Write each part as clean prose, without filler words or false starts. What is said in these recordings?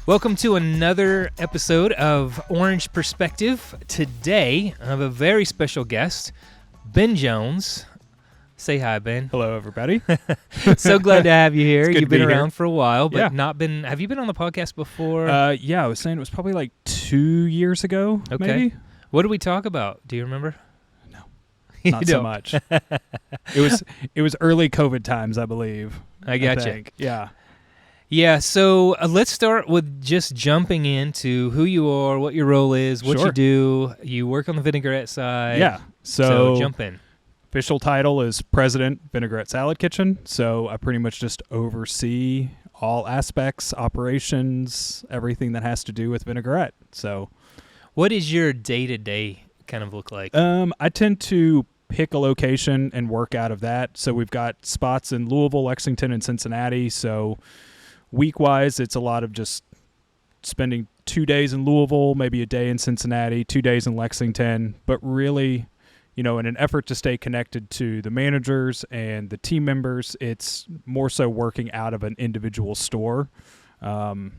Welcome to another episode of Orange Perspective. Today, I have a very special guest, Ben Jones. Say hi, Ben. Hello, everybody. So glad to have you here. It's good You've to been be around here. for a while, but Yeah. not been. Have you been on the podcast before? Yeah, I was saying it was probably like 2 years ago, Okay. maybe? What did we talk about? Do you remember? No, You not so don't. much. It was early COVID times, I believe. I gotcha. think. Yeah. Yeah, so let's start with just jumping into who you are, what your role is, what you Sure. do. You work on the Vinaigrette side. Yeah. So So, jump in. official title is President, Vinaigrette Salad Kitchen. So I pretty much just oversee all aspects, operations, everything that has to do with vinaigrette. So What is your day-to-day kind of look like? I tend to pick a location and work out of that. So we've got spots in Louisville, Lexington, and Cincinnati. So week-wise, it's a lot of just spending 2 days in Louisville, maybe a day in Cincinnati, 2 days in Lexington. But really, in an effort to stay connected to the managers and the team members, it's more so working out of an individual store on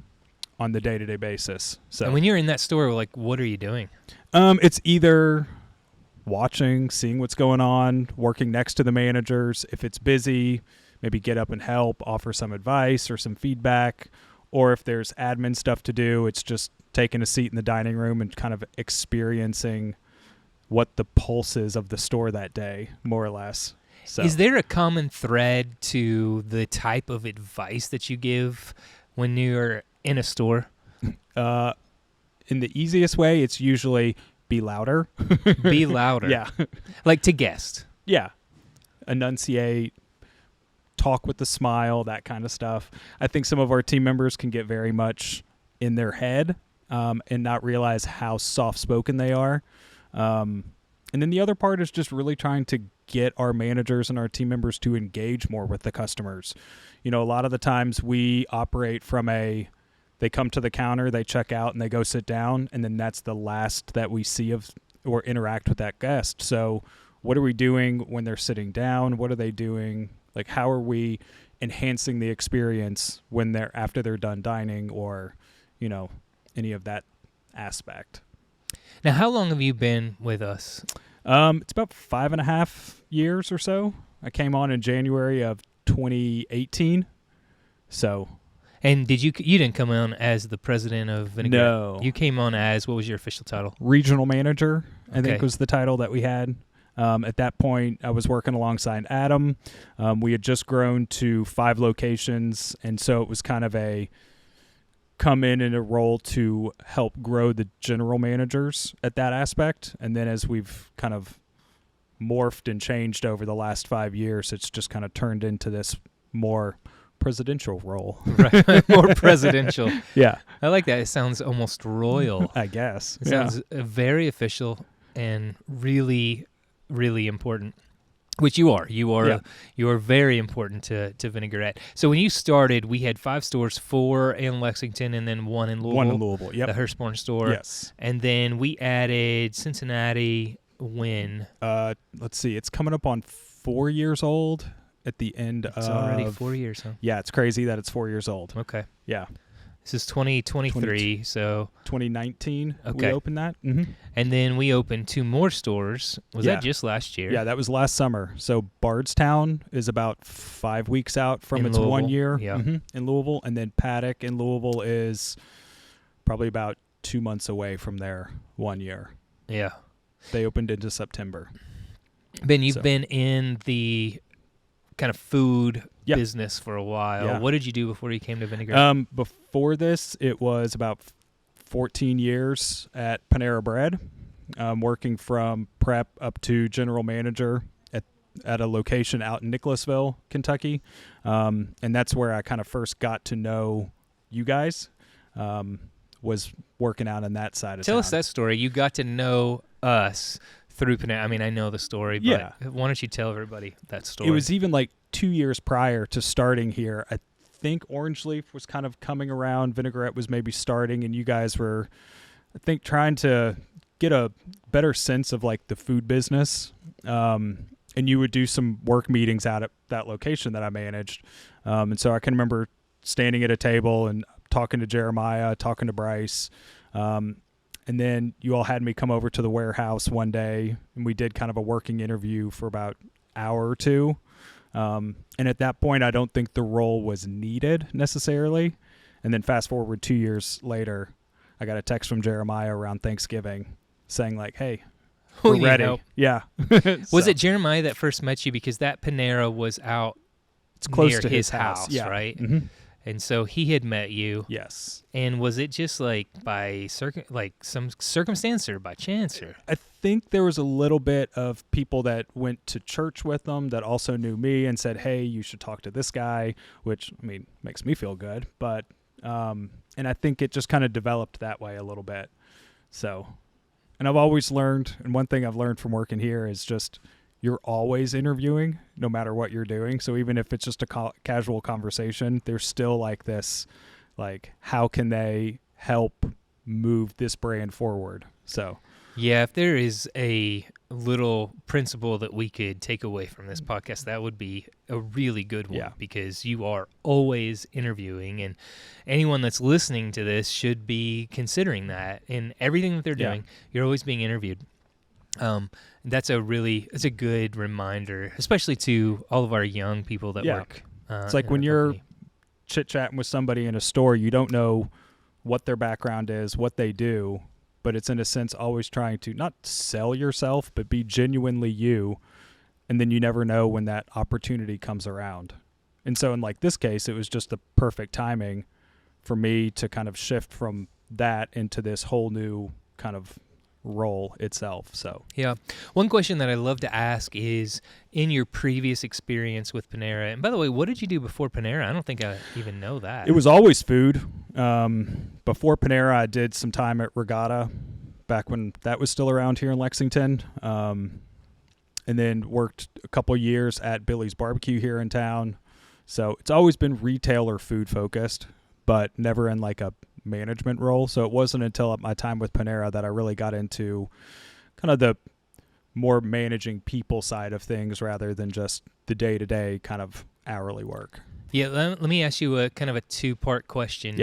the day-to-day basis. So And when you're in that store, like, what are you doing? it's either watching, seeing what's going on, working next to the managers. If it's busy, maybe get up and help, offer some advice or some feedback. Or if there's admin stuff to do, it's just taking a seat in the dining room and kind of experiencing what the pulse is of the store that day, more or less. So Is there a common thread to the type of advice that you give when you're in a store? in the easiest way, it's usually be louder. Be louder. Yeah. Like to guests. Yeah. Enunciate, talk with a smile, that kind of stuff. I think some of our team members can get very much in their head and not realize how soft-spoken they are. And then the other part is just really trying to get our managers and our team members to engage more with the customers. A lot of the times we operate from they come to the counter, they check out, and they go sit down, and then that's the last that we see of or interact with that guest. So what are we doing when they're sitting down? What are they doing? Like, how are we enhancing the experience when after they're done dining or, any of that aspect? Now, how long have you been with us? It's about 5.5 years or so. I came on in January of 2018. So And you didn't come on as the president of Vinaigrette? No. You came on as, what was your official title? regional manager, I Okay. think was the title that we had. At that point, I was working alongside Adam. We had just grown to 5 locations, and so it was kind of come in a role to help grow the general managers at that aspect. And then as we've kind of morphed and changed over the last 5 years, it's just kind of turned into this more presidential role. Right. More presidential. Yeah, I like that. It sounds almost royal. I guess. It sounds very official and really, really important, which you are. You are very important to Vinaigrette. So when you started, we had 5 stores, 4 in Lexington and then 1 in Louisville. 1 in Louisville, yep. The Hurstbourne store. Yes. And then we added Cincinnati when? Let's see. It's coming up on 4 years old at the end of... It's already 4 years, huh? Yeah, it's crazy that it's 4 years old. Okay. Yeah. This is 2023, so... 2019, Okay. we opened that. Mm-hmm. And then we opened 2 more stores. Was Yeah. that just last year? Yeah, that was last summer. So Bardstown is about 5 weeks out from In its 1 Louisville, year yeah. in Louisville. And then Paddock in Louisville is probably about 2 months away from their 1 year. Yeah. They opened into September. Ben, you've So- been in the kind of food Yeah. business for a while. Yeah. What did you do before you came to Vinaigrette? Before this, it was about 14 years at Panera Bread, working from prep up to general manager at a location out in Nicholasville, Kentucky. And that's where I kind of first got to know you guys, was working out on that side of town. Tell us that story. You got to know us through Panera. I mean, I know the story, but Yeah. why don't you tell everybody that story? It was even like 2 years prior to starting here. I think Orange Leaf was kind of coming around. Vinaigrette was maybe starting, and you guys were, I think, trying to get a better sense of like the food business. And you would do some work meetings out at that location that I managed. And so I can remember standing at a table and talking to Jeremiah, talking to Bryce. And then you all had me come over to the warehouse one day, and we did kind of a working interview for about an hour or two. And at that point, I don't think the role was needed necessarily. And then fast forward 2 years later, I got a text from Jeremiah around Thanksgiving saying like, hey, we're ready. Help. Yeah. Was it Jeremiah that first met you? Because that Panera was out It's close near to his house, yeah. right? Mm-hmm. And so he had met you. Yes. And was it just like by some circumstance or by chance? Or? I think there was a little bit of people that went to church with them that also knew me and said, hey, you should talk to this guy, which, I mean, makes me feel good. But, and I think it just kind of developed that way a little bit. So, and I've always learned, and one thing I've learned from working here is just you're always interviewing no matter what you're doing. So even if it's just a casual conversation, there's still like this, like, how can they help move this brand forward? So, yeah, if there is a little principle that we could take away from this podcast, that would be a really good one, because you are always interviewing, and anyone that's listening to this should be considering that in everything that they're doing. You're always being interviewed. That's a good reminder, especially to all of our young people that work. It's like when you're chit-chatting with somebody in a store, you don't know what their background is, what they do, but it's in a sense always trying to not sell yourself, but be genuinely you. And then you never know when that opportunity comes around. And so in like this case, it was just the perfect timing for me to kind of shift from that into this whole new kind of role itself. So yeah, one question that I love to ask is, in your previous experience with Panera, and by the way, what did you do before Panera? I don't think I even know that. It was always food. Before Panera, I did some time at Regatta back when that was still around here in Lexington, and then worked a couple years at Billy's Barbecue here in town. So it's always been retailer food focused, but never in like a management role. So it wasn't until my time with Panera that I really got into kind of the more managing people side of things rather than just the day-to-day kind of hourly work. Yeah, let me ask you a kind of a two-part question.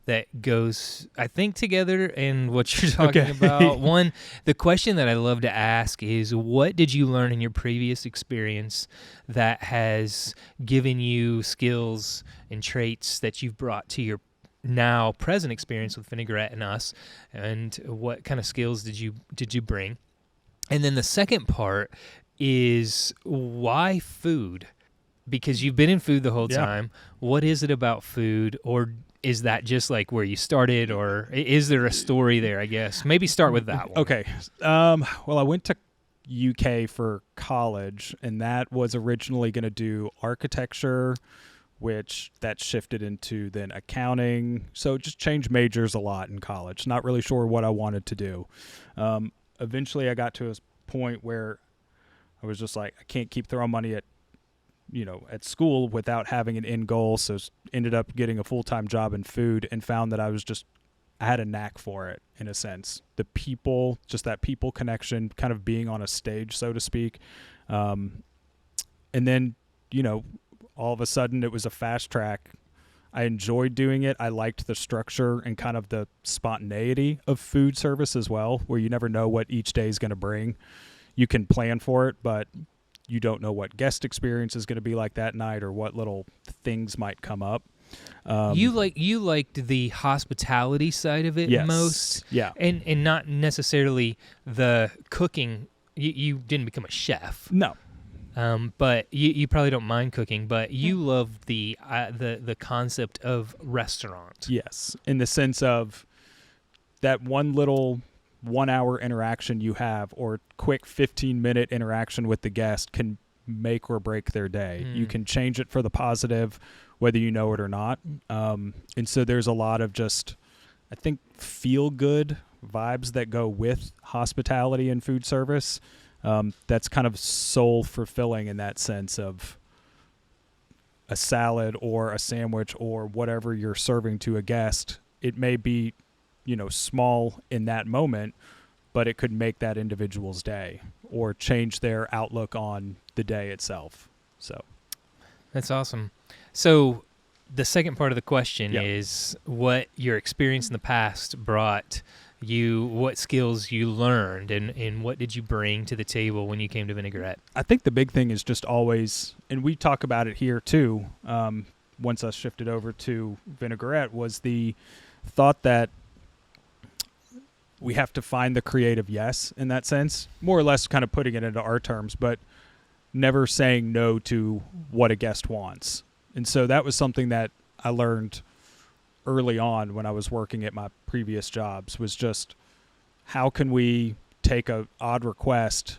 That goes, I think, together in what you're talking about. One, the question that I love to ask is, what did you learn in your previous experience that has given you skills and traits that you've brought to your now present experience with Vinaigrette and us, and what kind of skills did you bring? And then the second part is, why food? Because you've been in food the whole time. What is it about food, or is that just like where you started, or is there a story there, I guess? Maybe start with that one. Okay. Well, I went to UK for college, and that was originally going to do architecture, which that shifted into then accounting. So just changed majors a lot in college. Not really sure what I wanted to do. Eventually I got to a point where I was just like, I can't keep throwing money at school without having an end goal. So ended up getting a full-time job in food and found that I had a knack for it in a sense. The people, just that people connection, kind of being on a stage, so to speak. And then, all of a sudden it was a fast track. I enjoyed doing it. I liked the structure and kind of the spontaneity of food service as well, where you never know what each day is going to bring. You can plan for it, but you don't know what guest experience is going to be like that night or what little things might come up. You liked the hospitality side of it most, and not necessarily the cooking. You didn't become a chef, no. But you probably don't mind cooking, but you love the concept of restaurant. Yes, in the sense of that one little 1 hour interaction you have, or quick 15-minute interaction with the guest, can make or break their day. You can change it for the positive, whether you know it or not. And so there's a lot of just, I think, feel-good vibes that go with hospitality and food service. That's kind of soul-fulfilling in that sense of a salad or a sandwich or whatever you're serving to a guest. It may be, small in that moment, but it could make that individual's day or change their outlook on the day itself. So that's awesome. So the second part of the question is what your experience in the past brought you, what skills you learned, and what did you bring to the table when you came to Vinaigrette? I think the big thing is just always, and we talk about it here too, once I shifted over to Vinaigrette, was the thought that we have to find the creative yes in that sense, more or less kind of putting it into our terms, but never saying no to what a guest wants. And so that was something that I learned early on when I was working at my previous jobs, was just how can we take a odd request,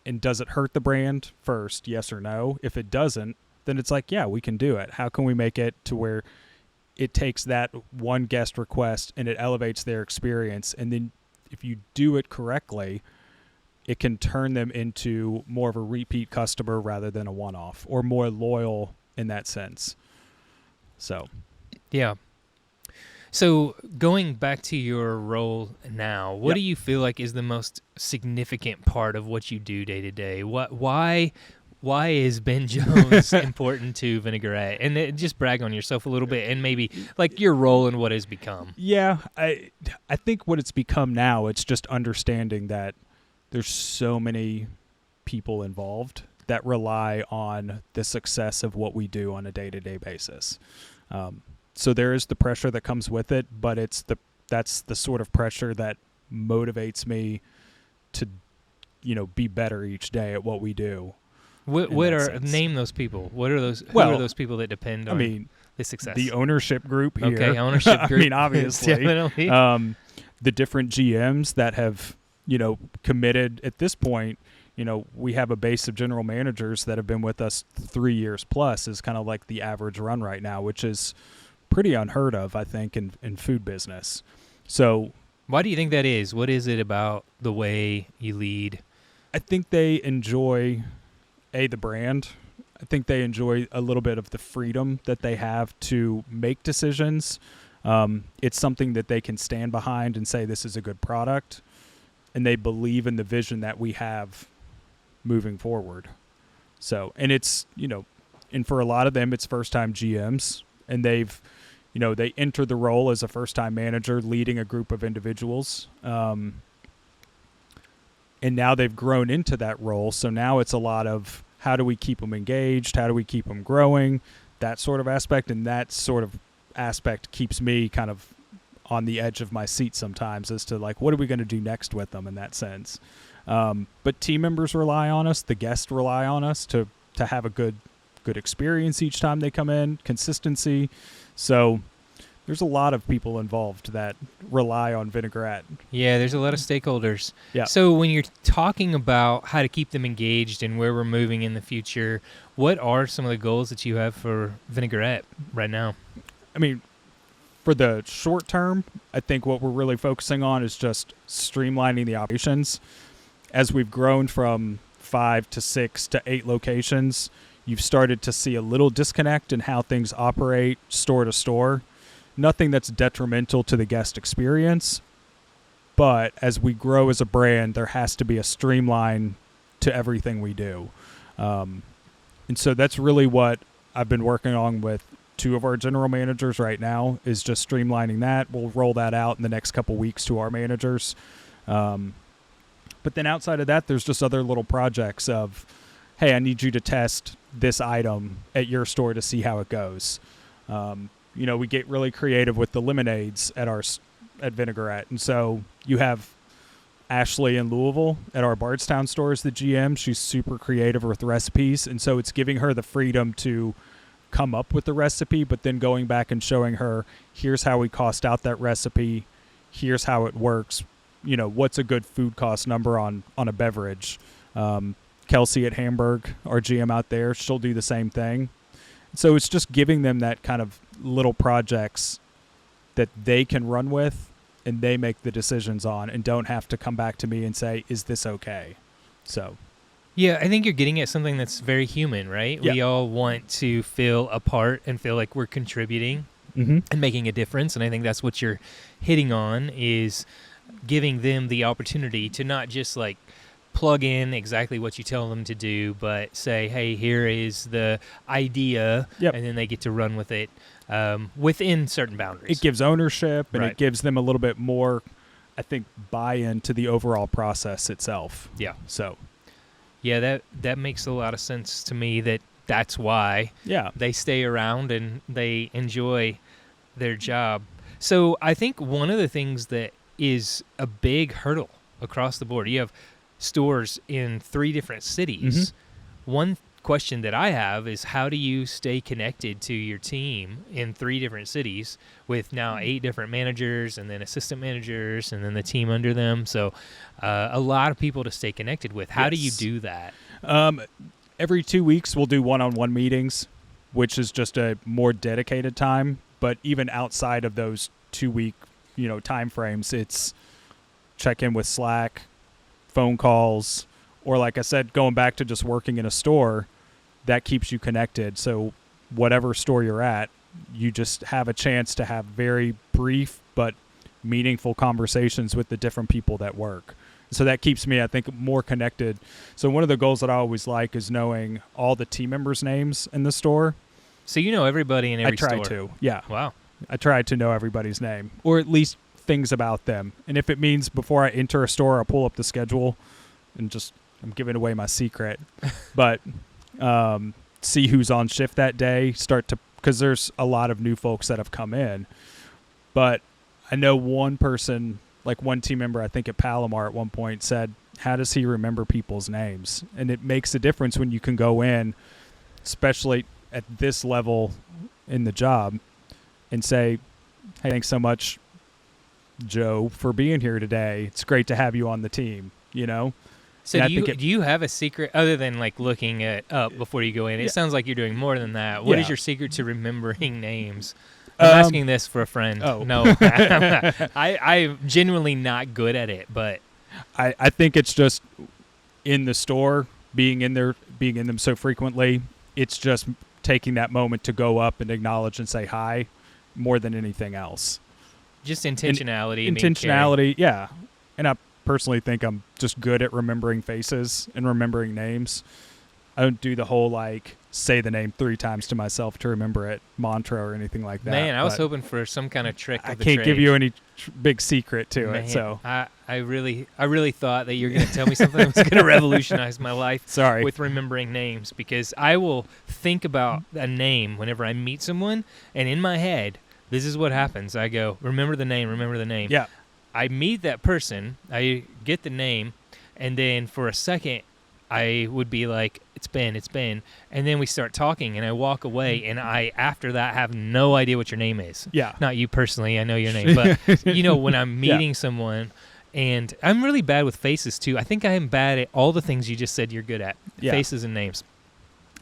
and does it hurt the brand first, yes or no? If it doesn't, then it's like, yeah, we can do it. How can we make it to where it takes that one guest request and it elevates their experience? And then if you do it correctly, it can turn them into more of a repeat customer rather than a one-off, or more loyal in that sense. So, yeah. So going back to your role now, what do you feel like is the most significant part of what you do day to day? Why is Ben Jones important to Vinaigrette? And just brag on yourself a little bit, and maybe like your role and what it's become. Yeah, I think what it's become now, it's just understanding that there's so many people involved that rely on the success of what we do on a day-to-day basis. So there is the pressure that comes with it, but that's the sort of pressure that motivates me to, be better each day at what we do. Name those people? What are those? Who are those people that depend on the success? The ownership group here. Okay, ownership group. Obviously, definitely. The different GMs that have, committed at this point. We have a base of general managers that have been with us 3 years plus, is kind of like the average run right now, which is pretty unheard of, I think, in food business. So why do you think that is? What is it about the way you lead? I think they enjoy, the brand. I think they enjoy a little bit of the freedom that they have to make decisions. It's something that they can stand behind and say, this is a good product. And they believe in the vision that we have moving forward. So, and it's, and for a lot of them, it's first-time GMs, and they've, they enter the role as a first-time manager leading a group of individuals. And now they've grown into that role. So now it's a lot of how do we keep them engaged? How do we keep them growing? That sort of aspect. And that sort of aspect keeps me kind of on the edge of my seat sometimes as to like, what are we going to do next with them in that sense? But team members rely on us. The guests rely on us to have a good experience each time they come in, consistency. So there's a lot of people involved that rely on Vinaigrette. Yeah, there's a lot of stakeholders. Yeah. So when you're talking about how to keep them engaged and where we're moving in the future, what are some of the goals that you have for Vinaigrette right now? For the short term, I think what we're really focusing on is just streamlining the operations. As we've grown from 5 to 6 to 8 locations, you've started to see a little disconnect in how things operate store to store. Nothing that's detrimental to the guest experience, but as we grow as a brand, there has to be a streamline to everything we do. And so that's really what I've been working on with 2 of our general managers right now, is just streamlining that. We'll roll that out in the next couple weeks to our managers. But then outside of that, there's just other little projects of, hey, I need you to test this item at your store to see how it goes. We get really creative with the lemonades at Vinaigrette. And so you have Ashley in Louisville at our Bardstown store as the GM. She's super creative with recipes. And so it's giving her the freedom to come up with the recipe, but then going back and showing her, here's how we cost out that recipe. Here's how it works. What's a good food cost number on a beverage. Kelsey at Hamburg, our GM out there, she'll do the same thing. So it's just giving them that kind of little projects that they can run with and they make the decisions on, and don't have to come back to me and say, is this okay? So, yeah, I think you're getting at something that's very human, right? Yeah. We all want to feel a part and feel like we're contributing and making a difference. And I think that's what you're hitting on, is giving them the opportunity to not just like plug in exactly what you tell them to do, but say, hey, here is the idea, Yep. and then they get to run with it within certain boundaries. It gives ownership, and Right. it gives them a little bit more, I think, buy-in to the overall process itself. Yeah. So, Yeah, that makes a lot of sense to me. That's why yeah. they stay around and they enjoy their job. So I think one of the things that is a big hurdle across the board, you have stores in 3 different cities. One question that I have is, how do you stay connected to your team in 3 different cities with now 8 different managers and then assistant managers and then the team under them? So a lot of people to stay connected with. How do you Yes. do that? Every 2 weeks, we'll do one-on-one meetings, which is just a more dedicated time. But even outside of those 2-week, time frames, it's check in with Slack, phone calls, or like I said, going back to just working in a store, that keeps you connected. So whatever store you're at, you just have a chance to have very brief but meaningful conversations with the different people that work. So that keeps me, I think, more connected. So one of the goals that I always like is knowing all the team members' names in the store. So you know everybody in every I try store. to, yeah. Wow. I try to know everybody's name, or at least things about them. And if it means before I enter a store, I'll pull up the schedule and I'm giving away my secret. But see who's on shift that day, because there's a lot of new folks that have come in. But I know one person, like one team member, I think at Palomar at one point said, how does he remember people's names? And it makes a difference when you can go in, especially at this level in the job, and say, hey, thanks so much, Joe, for being here today. It's great to have you on the team, So And I do think you have a secret other than like looking it up before you go in? It sounds like you're doing more than that. What is Yeah. your secret to remembering names? I'm asking this for a friend. Oh. No, I'm genuinely not good at it, but I think it's just in the store, being in them so frequently, it's just taking that moment to go up and acknowledge and say hi more than anything else. just intentionality. being Intentionality, yeah. And I personally think I'm just good at remembering faces and remembering names. I don't do the whole say the name 3 times to myself to remember it mantra or anything like that. Man, I was but hoping for some kind of trick. I of the can't give trade. you any big secret to Man, it. So I really thought that you were going to tell me something that was going to revolutionize my life. sorry. With remembering names, because I will think about a name whenever I meet someone, and in my head, this is what happens. I go, remember the name, remember the name. Yeah. I meet that person, I get the name, and then for a second, I would be like, it's Ben. And then we start talking, and I walk away, and I, after that, have no idea what your name is. Yeah. Not you personally, I know your name, but, when I'm meeting someone, and I'm really bad with faces, too. I think I am bad at all the things you just said you're good at, faces and names.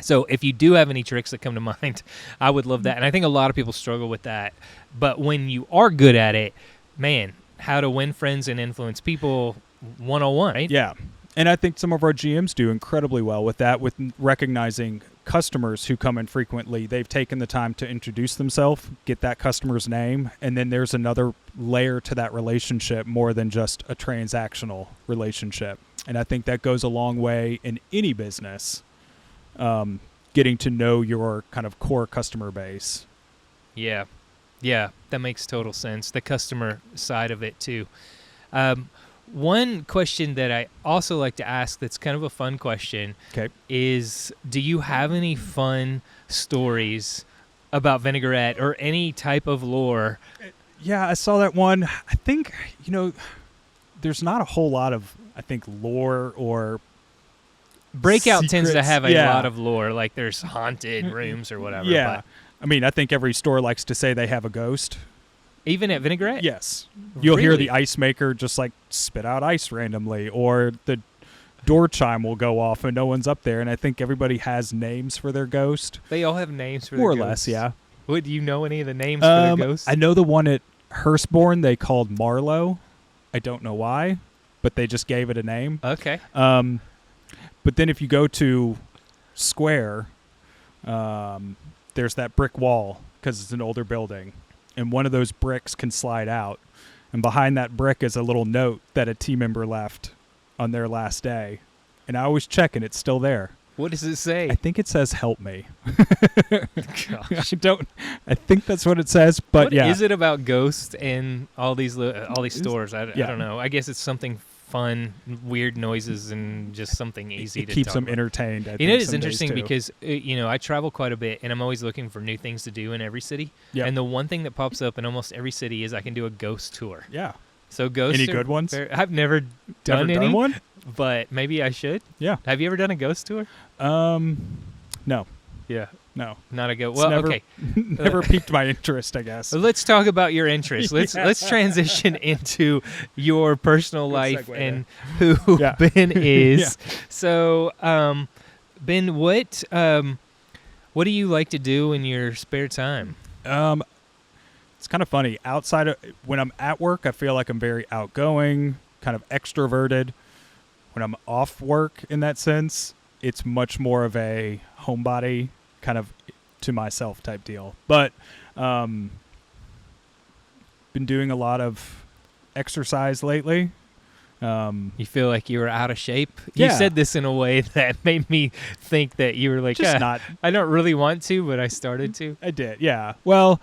So if you do have any tricks that come to mind, I would love that. And I think a lot of people struggle with that. But when you are good at it, man, how to win friends and influence people 101, right? Yeah. And I think some of our GMs do incredibly well with that, with recognizing customers who come in frequently. They've taken the time to introduce themselves, get that customer's name, and then there's another layer to that relationship more than just a transactional relationship. And I think that goes a long way in any business, getting to know your kind of core customer base. Yeah, that makes total sense. The customer side of it, too. One question that I also like to ask that's kind of a fun question is, do you have any fun stories about Vinaigrette or any type of lore? Yeah, I saw that one. I think, there's not a whole lot of, lore or Breakout tends to secrets. have a lot of lore, like there's haunted rooms or whatever. Yeah. But I mean, I think every store likes to say they have a ghost. even at Vinaigrette? Yes. You'll hear Really? the ice maker just spit out ice randomly, or the door chime will go off and no one's up there. And I think everybody has names for their ghost. They all have names for More their or less, ghosts. yeah. Would you know any of the names for their ghosts? I know the one at Hurstbourne they called Marlowe. I don't know why, but they just gave it a name. Okay. But then if you go to Square, there's that brick wall because it's an older building. And one of those bricks can slide out. And behind that brick is a little note that a team member left on their last day, and I always check and it's still there. What does it say? I think it says "Help me." Gosh. I think that's what it says. But What yeah, is it about ghosts and all these stores? I don't know. I guess it's something fun, weird noises, and just something easy it to keeps talk them about. entertained. I You think know, it's some days, interesting too. because I travel quite a bit, and I'm always looking for new things to do in every city. Yep. And the one thing that pops up in almost every city is I can do a ghost tour. Yeah. So ghosts. Any are good ones? I've never done Never any, done one? but maybe I should. Yeah. Have you ever done a ghost tour? No. Yeah, No. not a ghost. It's Well, never- okay. Never piqued my interest, I guess. So let's talk about your interests. Let's Yeah. let's transition into your personal Good life segue and who Yeah. Ben is. Yeah. So, Ben, what do you like to do in your spare time? It's kind of funny. Outside of when I'm at work, I feel like I'm very outgoing, kind of extroverted. When I'm off work, in that sense, it's much more of a homebody, kind of to myself type deal. But been doing a lot of exercise lately. You feel like you were out of shape? Yeah. You said this in a way that made me think that you were like, Just not. I don't really want to, but I started to. I did, yeah. Well,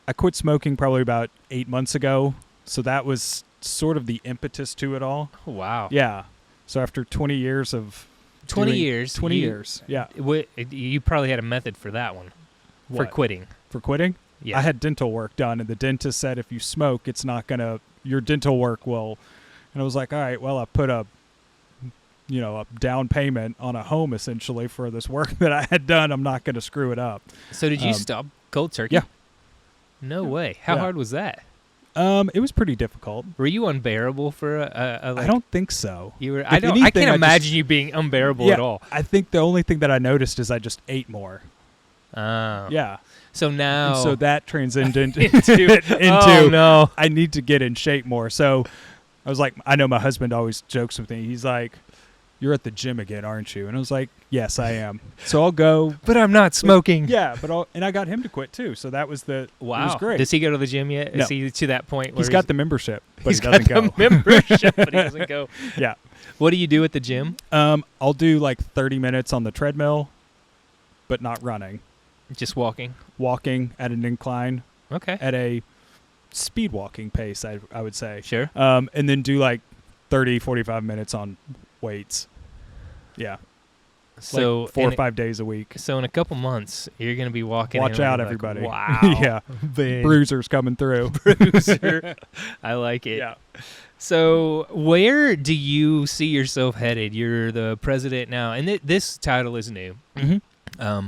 I quit smoking probably about 8 months ago, so that was sort of the impetus to it all. Oh, wow. Yeah. So after 20 years of 20 doing- years. 20 years, yeah. You probably had a method for that one. For What? quitting. For quitting? Yeah. I had dental work done, and the dentist said if you smoke, it's not gonna. Your dental work will. And I was like, all right, well, I put a down payment on a home essentially for this work that I had done. I'm not gonna screw it up. So did you stop cold turkey? Yeah. No way. How Yeah. hard was that? It was pretty difficult. Were you unbearable for a like, I don't think so. you were if I anything, can't I imagine just- you being unbearable Yeah, at all. I think the only thing that I noticed is I just ate more. Oh. Yeah. So now And so that transcended into oh no. I need to get in shape more. So I was like, I know my husband always jokes with me. He's like, "You're at the gym again, aren't you?" And I was like, "Yes, I am." So I'll go. But I'm not smoking. Yeah, and I got him to quit too. So that was Wow. It was great. Does he go to the gym yet? No. Is he to that point where He's got the membership, but he's he doesn't got go. the membership, but he doesn't go. Yeah. What do you do at the gym? I'll do like 30 minutes on the treadmill, but not running. Just walking. Walking at an incline Okay. at a speed walking pace, I would say. Sure. And then do like 30, 45 minutes on weights. Yeah. So like 4 or in- 5 days a week. So in a couple months, you're going to be walking. Watch in and out, you're everybody. Like, wow. Yeah. Ben. Bruisers coming through. Bruiser. I like it. Yeah. So where do you see yourself headed? You're the president now, and this title is new. Mm-hmm.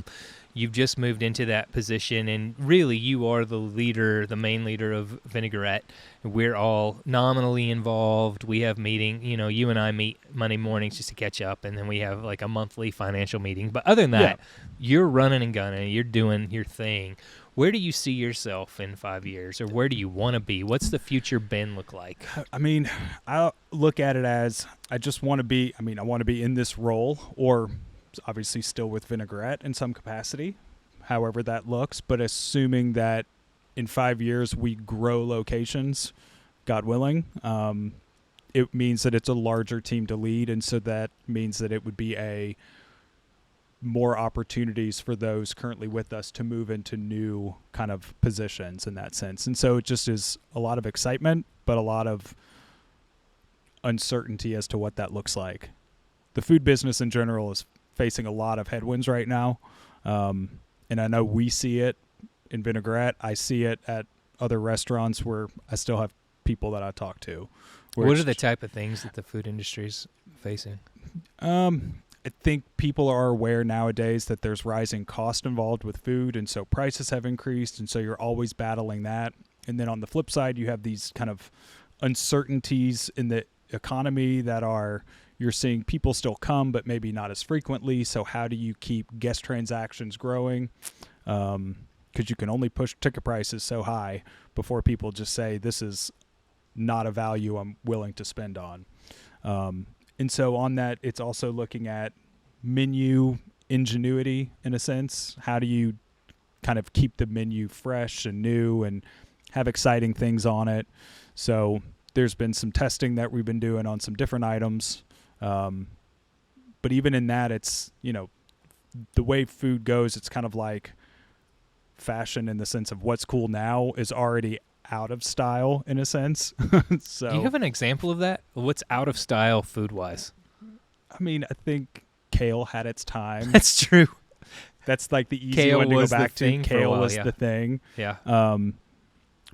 You've just moved into that position, and really you are the leader, the main leader of Vinaigrette. We're all nominally involved. We have meeting, you and I meet Monday mornings just to catch up, and then we have like a monthly financial meeting. But other than that, you're running and gunning, you're doing your thing. Where do you see yourself in 5 years, or where do you want to be? What's the future Ben look like? I mean, I look at it as I want to be in this role, or obviously still with Vinaigrette in some capacity, however that looks, but assuming that in 5 years we grow locations, God willing, it means that it's a larger team to lead, and so that means that it would be more opportunities for those currently with us to move into new kind of positions in that sense. And so it just is a lot of excitement, but a lot of uncertainty as to what that looks like. The food business in general is facing a lot of headwinds right now. And I know we see it in Vinaigrette. I see it at other restaurants where I still have people that I talk to. What are the type of things that the food industry is facing? I think people are aware nowadays that there's rising cost involved with food, and so prices have increased, and so you're always battling that. And then on the flip side, you have these kind of uncertainties in the economy that you're seeing people still come, but maybe not as frequently. So how do you keep guest transactions growing? Because you can only push ticket prices so high before people just say, this is not a value I'm willing to spend on. And so on that, it's also looking at menu ingenuity in a sense. How do you kind of keep the menu fresh and new and have exciting things on it? So there's been some testing that we've been doing on some different items. But even in that, it's, you know, the way food goes, it's kind of like fashion in the sense of what's cool now is already out of style in a sense. So Do you have an example of that? What's out of style food-wise? I mean, I think kale had its time. That's true. That's like the easy Kale one to go was the back to. thing for a Kale while, was yeah. the thing. Yeah.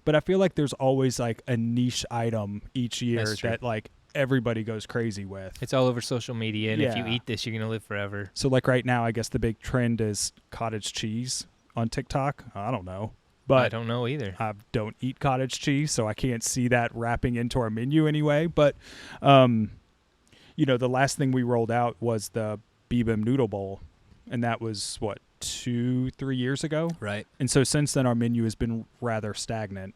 But I feel like there's always like a niche item each year That's true. that like everybody goes crazy with. It's all over social media, and if you Yeah. eat this, you're going to live forever. So like right now, I guess the big trend is cottage cheese on TikTok. I don't know. I But don't know either. I don't eat cottage cheese, so I can't see that wrapping into our menu anyway. But, you know, the last thing we rolled out was the Bibim noodle bowl, and that was, what, 2-3 years ago? Right. And so since then, our menu has been rather stagnant.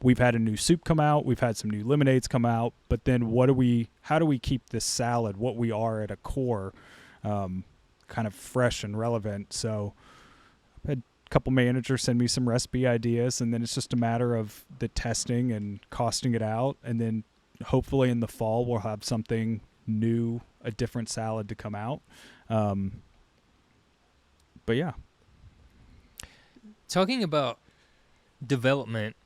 We've had a new soup come out. We've had some new lemonades come out. But then how do we keep this salad, what we are at a core, kind of fresh and relevant? So I've had a couple managers send me some recipe ideas, and then it's just a matter of the testing and costing it out. And then hopefully in the fall, we'll have something new, a different salad to come out. But yeah. Talking about development,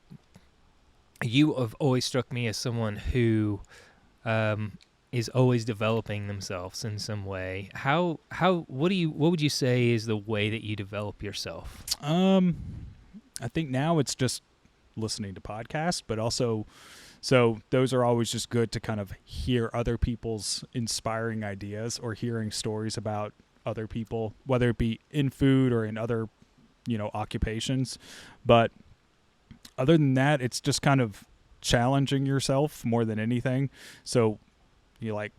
you have always struck me as someone who is always developing themselves in some way. What would you say is the way that you develop yourself? I think now it's just listening to podcasts, but also, so those are always just good to kind of hear other people's inspiring ideas or hearing stories about other people, whether it be in food or in other, you know, occupations. But other than that, it's just kind of challenging yourself more than anything. So you like,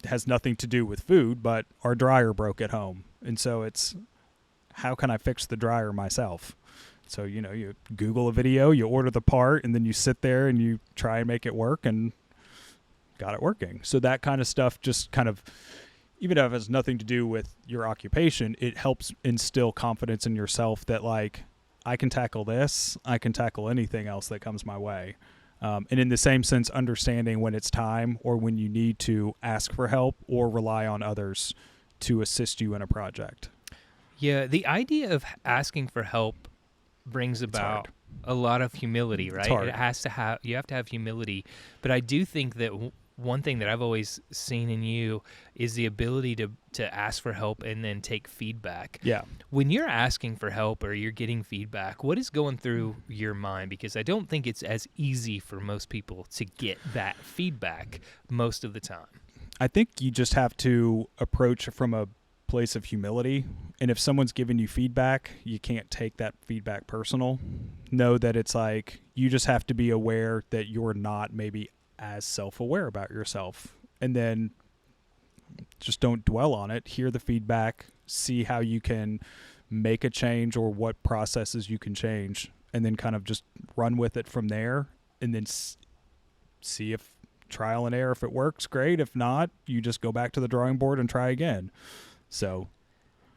it has nothing to do with food, but our dryer broke at home. And so it's, how can I fix the dryer myself? So, you know, you Google a video, you order the part, and then you sit there and you try and make it work, and got it working. So that kind of stuff just kind of, even if it has nothing to do with your occupation, it helps instill confidence in yourself that, like, I can tackle this, I can tackle anything else that comes my way. And in the same sense, understanding when it's time or when you need to ask for help or rely on others to assist you in a project. Yeah, the idea of asking for help brings about a lot of humility, right? hard. You have to have humility. But I do think that one thing that I've always seen in you is the ability to ask for help and then take feedback. Yeah. When you're asking for help or you're getting feedback, what is going through your mind? Because I don't think it's as easy for most people to get that feedback most of the time. I think you just have to approach it from a place of humility. And if someone's giving you feedback, you can't take that feedback personal. Know that it's like, you just have to be aware that you're not maybe as self-aware about yourself, and then just don't dwell on it. Hear the feedback, see how you can make a change or what processes you can change, and then kind of just run with it from there, and then see if trial and error, if it works, great. If not, you just go back to the drawing board and try again. So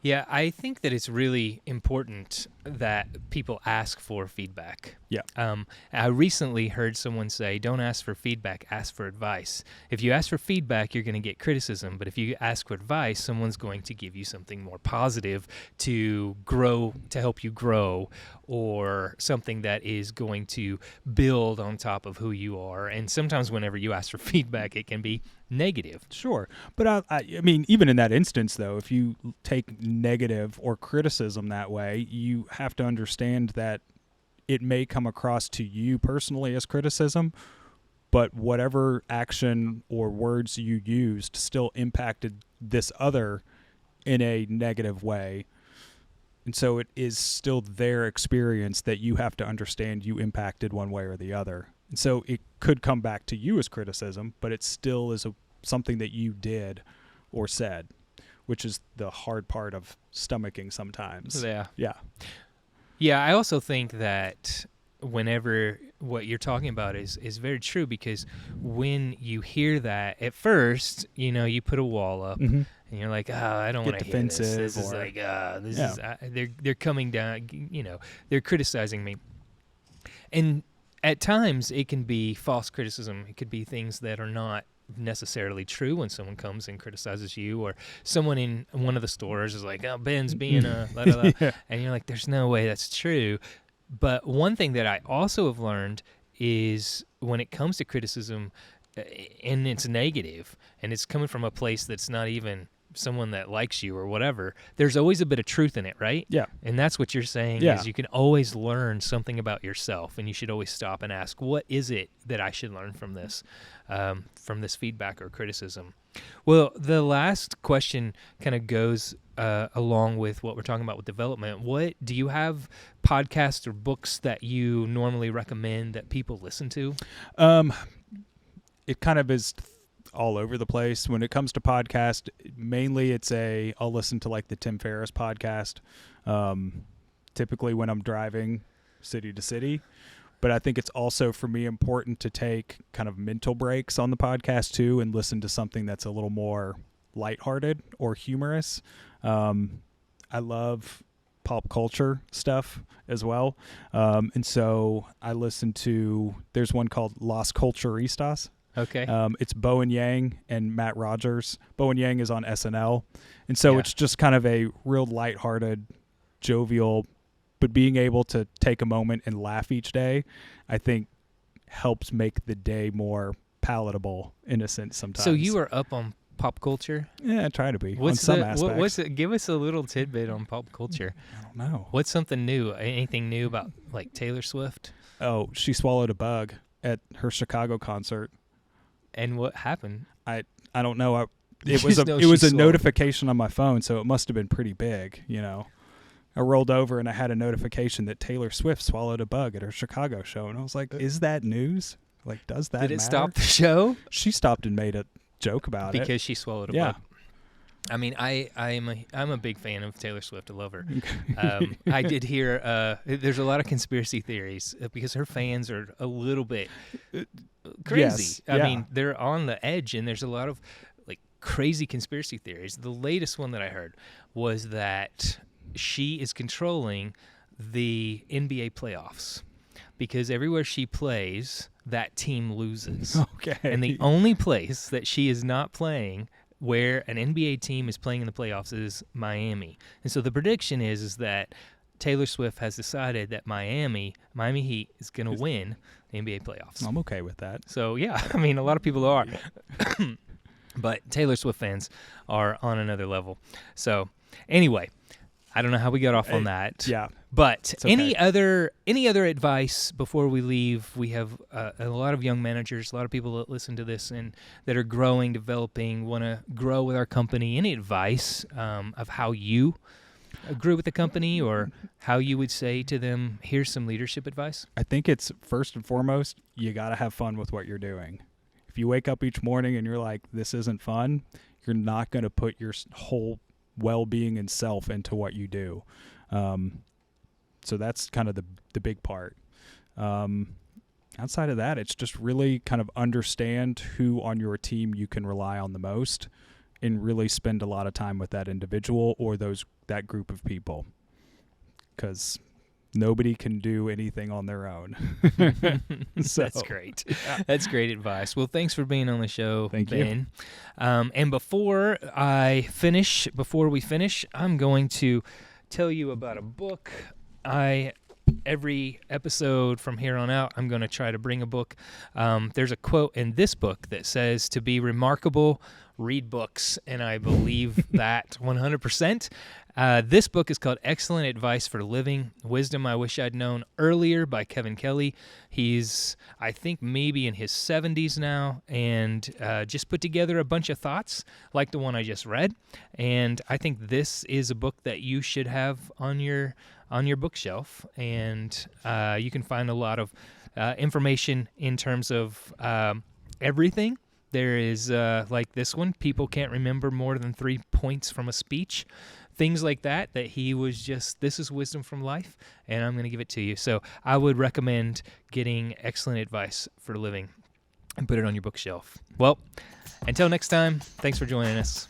yeah, I think that it's really important that people ask for feedback. Yeah. I recently heard someone say, don't ask for feedback, ask for advice. If you ask for feedback, you're going to get criticism. But if you ask for advice, someone's going to give you something more positive to grow, to help you grow, or something that is going to build on top of who you are. And sometimes whenever you ask for feedback, it can be negative. Sure. But I mean, even in that instance, though, if you take negative or criticism that way, you have to understand that it may come across to you personally as criticism, but whatever action or words you used still impacted this other in a negative way. And so it is still their experience that you have to understand you impacted one way or the other. And so it could come back to you as criticism, but it still is something that you did or said, which is the hard part of stomaching sometimes. Yeah. Yeah. Yeah, I also think that whenever what you're talking about is very true, because when you hear that, at first, you know, you put a wall up and you're like, I don't want to hear this. This is like, they're coming down, you know, they're criticizing me. And at times it can be false criticism. It could be things that are not necessarily true when someone comes and criticizes you, or someone in one of the stores is like, oh, Ben's being a la, la, la. Yeah. And you're like, there's no way that's true. But one thing that I also have learned is when it comes to criticism, and it's negative, and it's coming from a place that's not even someone that likes you or whatever, there's always a bit of truth in it, right? Yeah. And that's what you're saying Yeah. is you can always learn something about yourself, and you should always stop and ask, what is it that I should learn from this feedback or criticism? Well, the last question kind of goes along with what we're talking about with development. What do you have podcasts or books that you normally recommend that people listen to? It kind of is all over the place when it comes to podcast. Mainly I'll listen to like the Tim Ferriss podcast, typically when I'm driving city to city. But I think it's also for me important to take kind of mental breaks on the podcast too, and listen to something that's a little more lighthearted or humorous. I love pop culture stuff as well. And so I listen to, there's one called Las Culturistas. Okay. It's Bowen Yang and Matt Rogers. Bowen Yang is on SNL. And so it's just kind of a real lighthearted, jovial, but being able to take a moment and laugh each day, I think helps make the day more palatable in a sense sometimes. So you are up on pop culture? Yeah, I try to be What's on some aspects. Give us a little tidbit on pop culture. I don't know. What's something new? Anything new about like Taylor Swift? Oh, she swallowed a bug at her Chicago concert. And what happened? I don't know. It You was just know a she swallowed. notification on my phone, so it must have been pretty big, you know. I rolled over and I had a notification that Taylor Swift swallowed a bug at her Chicago show, and I was like, "Is that news? Like, does that Did it matter?" stop the show? She stopped and made a joke about it. Because she swallowed a bug. I mean, I'm a big fan of Taylor Swift. I love her. I did hear there's a lot of conspiracy theories because her fans are a little bit crazy. Yes, I yeah. mean, they're on the edge, and there's a lot of like crazy conspiracy theories. The latest one that I heard was that she is controlling the NBA playoffs because everywhere she plays, that team loses. Okay. And the only place that she is not playing where an NBA team is playing in the playoffs is Miami. And so the prediction is that Taylor Swift has decided that Miami Heat is going to win the NBA playoffs. I'm okay with that. So, yeah, I mean, a lot of people are. But Taylor Swift fans are on another level. So, anyway, I don't know how we got off on that. Yeah. But okay. any other advice before we leave? We have a lot of young managers, a lot of people that listen to this and that are growing, developing, want to grow with our company. Any advice of how you grew with the company or how you would say to them, here's some leadership advice? I think it's first and foremost, you got to have fun with what you're doing. If you wake up each morning and you're like, this isn't fun, you're not going to put your whole well-being and self into what you do. So that's kind of the big part. Outside of that, it's just really kind of understand who on your team you can rely on the most and really spend a lot of time with that individual or that group of people, because nobody can do anything on their own. So, That's great. That's great advice. Well, thanks for being on the show, Thank Ben. And before we finish, I'm going to tell you about a book. Every episode from here on out, I'm going to try to bring a book. There's a quote in this book that says, "To be remarkable, read books," and I believe that 100%. This book is called Excellent Advice for Living, Wisdom I Wish I'd Known Earlier by Kevin Kelly. He's, I think, maybe in his 70s now, and just put together a bunch of thoughts like the one I just read. And I think this is a book that you should have on your bookshelf, and you can find a lot of information in terms of everything. There is, like this one, people can't remember more than 3 points from a speech. Things like that he was just, this is wisdom from life, and I'm going to give it to you. So I would recommend getting Excellent Advice for Living and put it on your bookshelf. Well, until next time, thanks for joining us.